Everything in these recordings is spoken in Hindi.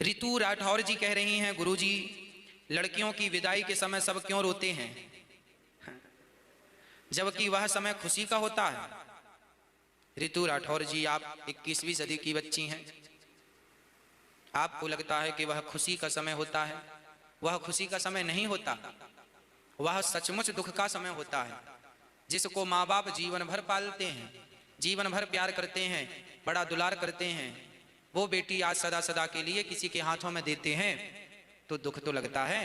रितु राठौर जी कह रही हैं, गुरुजी लड़कियों की विदाई के समय सब क्यों रोते हैं जबकि वह समय खुशी का होता है। रितु राठौर जी, आप 21वीं सदी की बच्ची हैं। आपको लगता है कि वह खुशी का समय होता है। वह खुशी का समय नहीं होता, वह सचमुच दुख का समय होता है। जिसको माँ बाप जीवन भर पालते हैं, जीवन भर प्यार करते हैं, बड़ा दुलार करते हैं, वो बेटी आज सदा सदा के लिए किसी के हाथों में देते हैं तो दुख तो लगता है,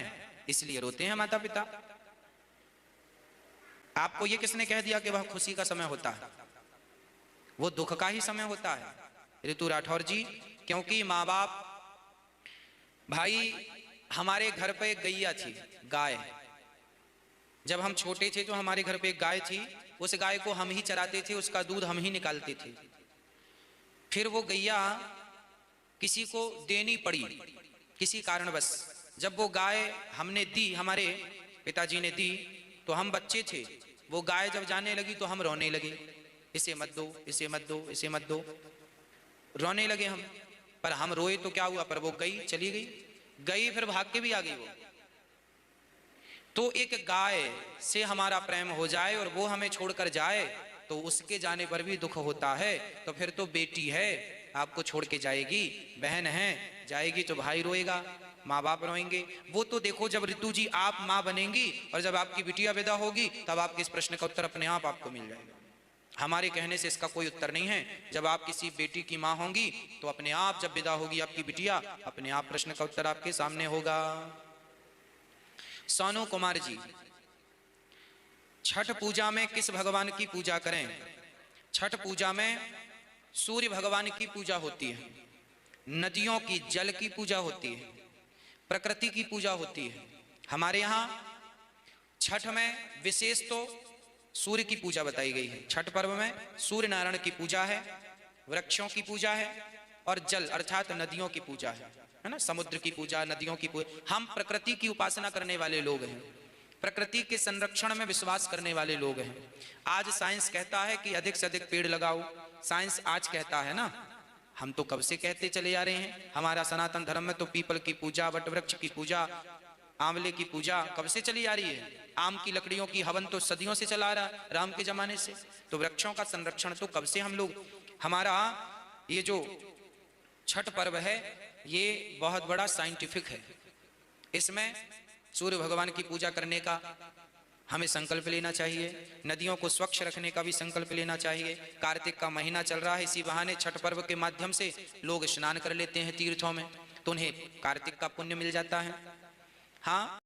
इसलिए रोते हैं माता पिता। आपको ये किसने कह दिया कि वह खुशी का समय होता है? वो दुख का ही समय होता है रितु राठौर जी। क्योंकि माँ बाप, भाई हमारे घर पे एक गैया थी, गाय। जब हम छोटे थे तो हमारे घर पे एक गाय थी, उस गाय को हम ही चराते थे, उसका दूध हम ही निकालते थे। फिर वो गैया किसी को देनी पड़ी किसी कारणवश। जब वो गाय हमने दी, हमारे पिताजी ने दी, तो हम बच्चे थे। वो गाय जब जाने लगी तो हम रोने लगे, इसे मत दो, इसे मत दो, इसे मत दो, रोने लगे हम। पर हम रोए तो क्या हुआ, पर वो गई, चली गई, फिर भाग के भी आ गई वो। तो एक गाय से हमारा प्रेम हो जाए और वो हमें छोड़कर जाए तो उसके जाने पर भी दुख होता है। तो फिर तो बेटी है, आपको छोड़ के जाएगी, बहन है, जाएगी तो भाई रोएगा, माँ बाप रोएंगे। वो तो देखो, जब रितु जी आप माँ बनेंगी और जब आपकी बिटिया विदा होगी तब आपके इस प्रश्न का उत्तर अपने आप आपको मिल जाएगा। हमारे कहने से इसका कोई उत्तर नहीं है। जब आप किसी बेटी की माँ होंगी तो अपने आप, जब विदा होगी आपकी बिटिया, अपने आप प्रश्न का उत्तर आपके सामने होगा। सोनू कुमार जी, छठ पूजा में किस भगवान की पूजा करें? छठ पूजा में सूर्य भगवान की पूजा होती है, नदियों की जल की पूजा होती है, प्रकृति की पूजा होती है। हमारे यहाँ छठ में विशेष तो सूर्य की पूजा बताई गई है। छठ पर्व में सूर्य नारायण की पूजा है, वृक्षों की पूजा है और जल अर्थात नदियों की पूजा है ना। समुद्र की पूजा, नदियों की पूजा। हम प्रकृति की उपासना करने वाले लोग हैं, प्रकृति के संरक्षण में विश्वास करने वाले लोग हैं। आज साइंस कहता है कि अधिक से अधिक पेड़ लगाओ, साइंस आज कहता है ना। हम तो कब से कहते चले आ रहे हैं। हमारा सनातन धर्म में तो पीपल की पूजा, वटवृक्ष की पूजा, आंवले की पूजा कब से चली आ रही है। आम की लकड़ियों की हवन तो सदियों से चला आ रहा है, राम के जमाने से। तो वृक्षों का संरक्षण तो कब से हम लोग, हमारा ये जो छठ पर्व है ये बहुत बड़ा साइंटिफिक है। इसमें सूर्य भगवान की पूजा करने का हमें संकल्प लेना चाहिए, नदियों को स्वच्छ रखने का भी संकल्प लेना चाहिए। कार्तिक का महीना चल रहा है, इसी बहाने छठ पर्व के माध्यम से लोग स्नान कर लेते हैं तीर्थों में, तो उन्हें कार्तिक का पुण्य मिल जाता है। हाँ।